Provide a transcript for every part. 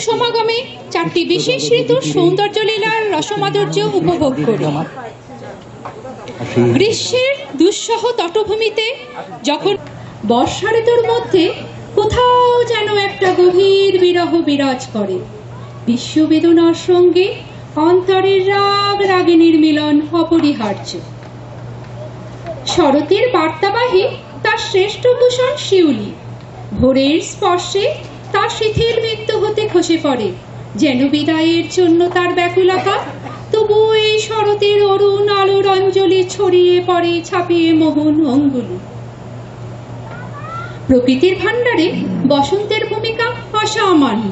সমাগমে চারটি বিশেষ ঋতুর সৌন্দর্য লীলার রসমাধুর্য উপভোগ করি। গ্রীষ্মের দুঃসহ তটভূমিতে যখন বর্ষা ঋতুর মধ্যে কোথাও যেন একটা গভীর বিরহ বিরাজ করে, বিশ্ববেদনার সঙ্গে অন্তরের রাগ রাগিনীর মিলন অপরিহার্য। শরতের বার্তাবাহী তার শ্রেষ্ঠ ভূষণ শিউলি, ভোরের স্পর্শে তার শিথিল মৃত্যু হতে খসে পড়ে যেন বিদায়ের জন্য তার ব্যাকুলতা। তবুও এই শরতের অরুণ আলোর অঞ্জলি ছড়িয়ে পড়ে ছাপিয়ে মোহন অঙ্গুলি। প্রকৃতির ভাণ্ডারে বসন্তের ভূমিকা অসামান্য।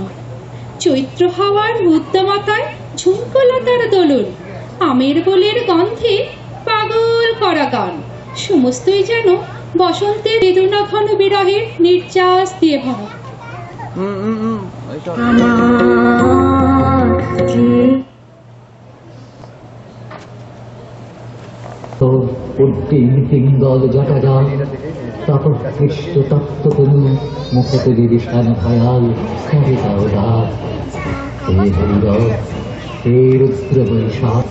চৈত্র হাওয়ার উদ্দামতায় ঝুমকলতার দোলন, আমের বোলের গন্ধে পাগল করা গান, সমস্তই যেন বসন্তের বেদনা ঘন বিরহের নির্যাস দিয়ে ভরা। পিঙ্গল জটাজাল তপকৃষ্ট তপ্ততনু মুখতে বিভীষণ ভয়াল সরিতাও রাত। হে ভৈরব, হে রুদ্র বৈশাখ,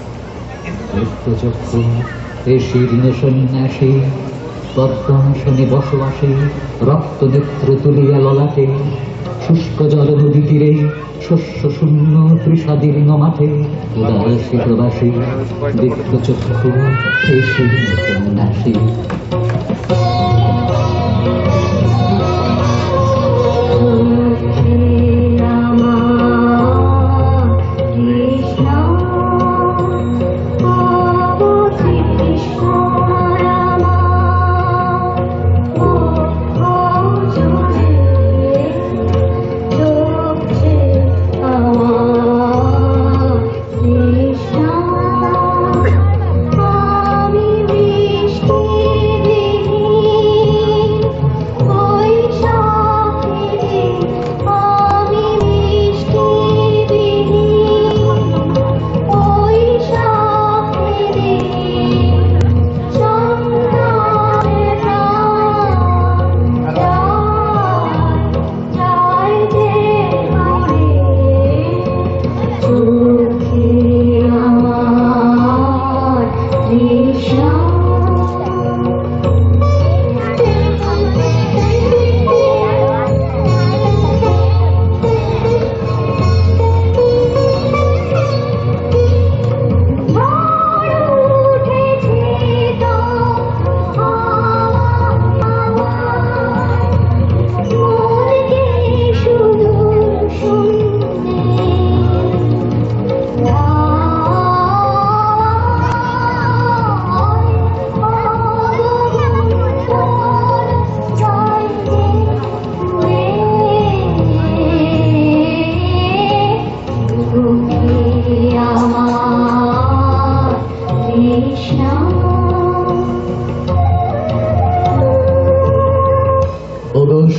রুদ্রচক্ষু, হে শীর্ণ সন্ন্যাসী, পদ্মাসনে বসবাসে রক্ত নেত্র তুলিয়া ললাটে, শুষ্ক জল নদী তীরে শস্য শূন্য তৃষাদীর্ণ মাঠে উদাসী প্রবাসী দীপ্তচক্ষু, হে শীর্ণ সন্ন্যাসী।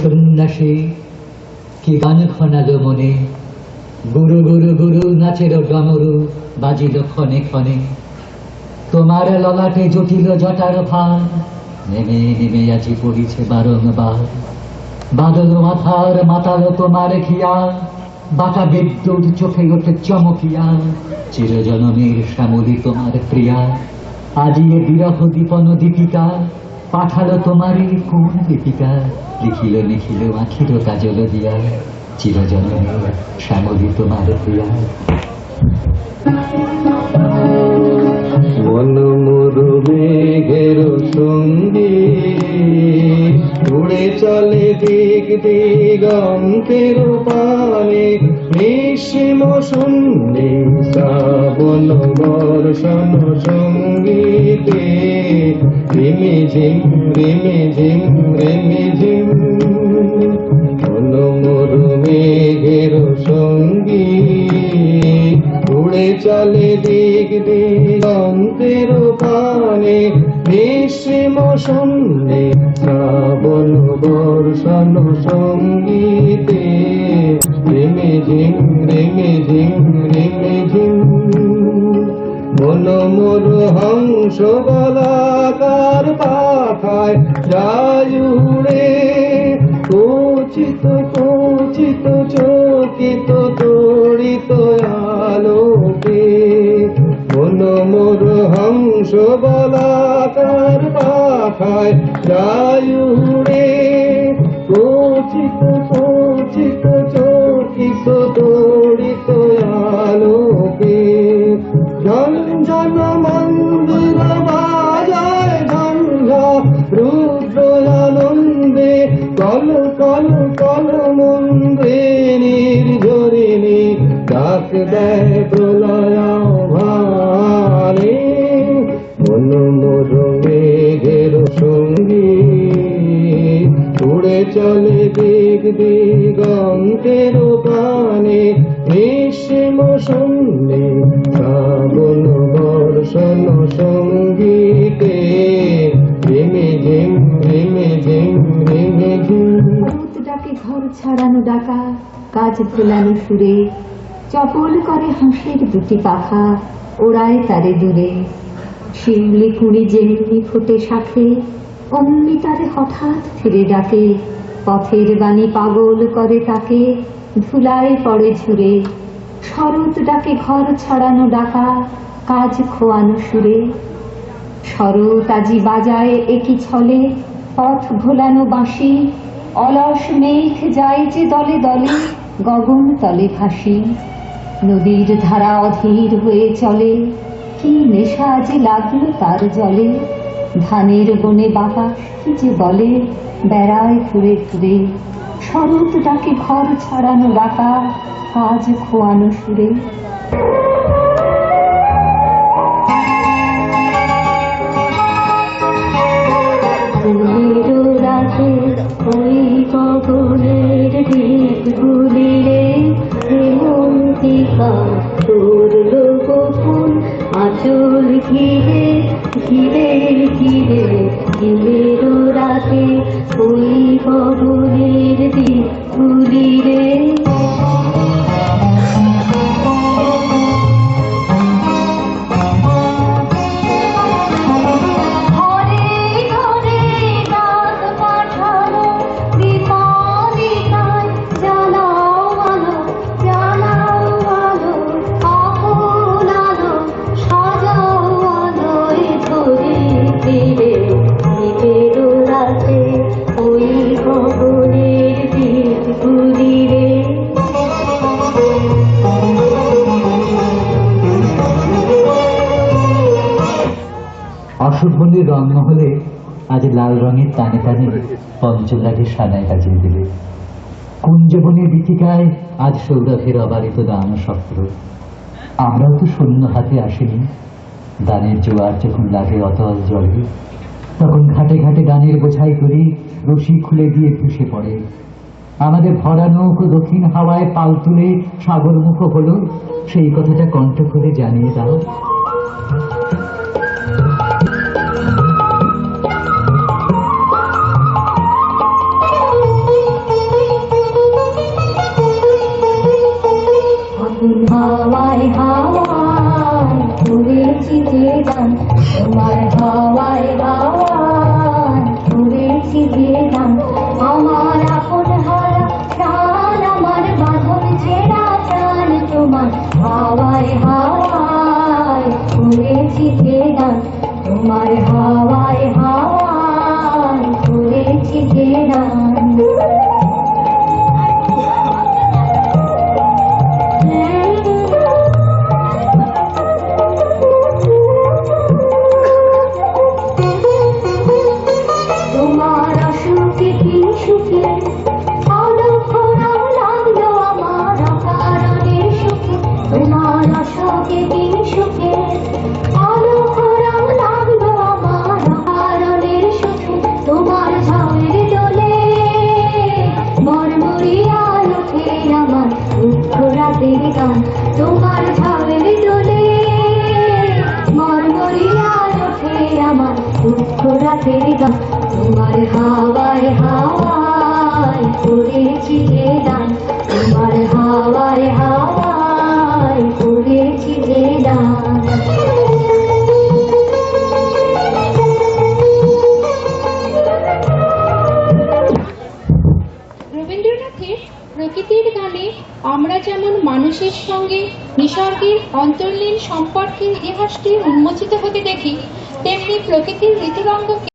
সন্ন্যাসী কি গান খনালো মনে, গুরু গুরু গুরু নাচের ডমরু বাজিল ক্ষণে ক্ষণে। তোমার ললাটে জটিল জটার ভার নেমে নেমে আজি পড়িছে বারংবার। বাদল মাথার মাতাল তোমার খিয়া, বাটা বিদ্যুৎ চোখে ওঠে চমকিয়া। চিরজনমের শ্যামলী তোমার প্রিয়া, আজি এ বিরহ দীপন দীপিকা। পাঠালো তোমারই কোন দীপিকা, লিখিল লিখিল আখির কাজল দিয়া। চিরজনমের শ্যামলী তোমার প্রিয়া। মন মোর মেঘের সঙ্গী, উড়ে চলে দিক দিগন্তের পানে। নিঃসীম শূন্যে শ্রাবণ বর্ষণ সঙ্গীতে, রিমি ঝিম রিমি ঝিম রিমি ঝিম। মন মোর মেঘের সঙ্গী, উড়ে চলে দিক দিগন্তের পানে। নিঃসীম শূন্যে শ্রাবণ বর্ষণ সঙ্গীতে, রিমি ঝিম রিমি ঝিম রিমি ঝিম। মন মোর হংস বলাকার পাখায় যায় উড়ে, কচিত কচিত চকিত তো বলাকার পাখায় যায় উড়ে, কচিত কচিত চকিত তড়িত আলোকে ঝঞ্ঝন মন্দির বাজায় ঝঞ্ঝা রুদ্র আনন্দে কল কল কল মন্দে নির্ঝরিণী ডাক দেয় প্রলয় ভারে, মন মোর মেঘের সঙ্গী উড়ে চলে দিক দিগন্তের পানে, গ্রীষ্ম সন্ধ্যে শ্রাবণ বর্ষণ সঙ্গীতে রিমে ঝিম রিমে ঝিম রিমে ঝিম। ডাকে ঘর ছাড়ানো ডাকা, কাজ ভোলানো সুরে, চপল করে হাঁসের দুটি পাখা, ওড়ায় তারে দূরে। শিউলি কুড়ি যেমনি ফোটে শাখে, অমনি তারে হঠাৎ ফিরে ডাকে, পথের বাণী পাগল করে তাকে, ধুলায় পড়ে ঝুরে। শরৎ ডাকে ঘর ছাড়ানো ডাকা, কাজ খোয়ানো সুরে। শরৎ আজি বাজায় একই ছলে, পথ ভোলানো বাঁশি, অলস মেঘ যায় যে দলে দলে, গগন তলে ভাসি। নদীর ধারা অধীর হয়ে চলে, কি নেশা যে লাগলো তার জলে। ধানের বনে বাতাস কি যে বলে, বেড়ায় ঘুরে ঘুরে। শরৎ ডাকে ঘর ছাড়ানো ডাকা, কাজ খোয়ানো সুরে। ওই গগনের দিকগুলি রে, হেমন্তিকা তোরল গোপন আঁচল ঘিরে ঘিরে ঘিরে। দিনের রাতে ওই গগনের দিকগুলি রে। অশোকবনের রংমহলে আজ লাল রঙের টানে টানে পঞ্চলাঠে সানায় কাজিয়ে দিলে। কুঞ্জবনের বিথিকায় আজ সৌরভের অবারিত দান শক্র। আমরাও তো শূন্য হাতে আসিনি। দানের জোয়ার যখন লাগে অতল জলে, তখন ঘাটে ঘাটে দানের বোঝাই করি রশি খুলে দিয়ে ধসে পড়ে। আমাদের ভরা নৌকো দক্ষিণ হাওয়ায় পাল তুলে সাগরমুখ হলো, সেই কথাটা কণ্ঠ করে জানিয়ে দাও। হাওয়ায় হাওয়ায় উড়েছি যে গান, তোমার হাওয়ায় হাওয়ায় উড়েছি যে গান। আমার আপন হারা প্রাণ, আমার বাঁধন ছেঁড়া প্রাণ, তোমার হাওয়ায় হাওয়ায় উড়েছি যে গান। তোমার হাওয়ায় হাওয়ায় উড়েছি যে গান। তোমার ঝামের দোলে মরমরিয়া ওঠে আমার দুঃখ রাতের গান। তোমার হাওয়ায় হাওয়ায় পড়েছি যে গান, তোমার হাওয়ায় হাওয়ায় পড়েছি যে গান। রবীন্দ্রনাথের প্রকৃতির গানে আমরা যেমন মানুষের সঙ্গে নিসর্গের অন্তর্লীন সম্পর্কের ইতিহাসটি উন্মোচিত হতে দেখি, তেমনি প্রকৃতির ঋতুরঙ্গকে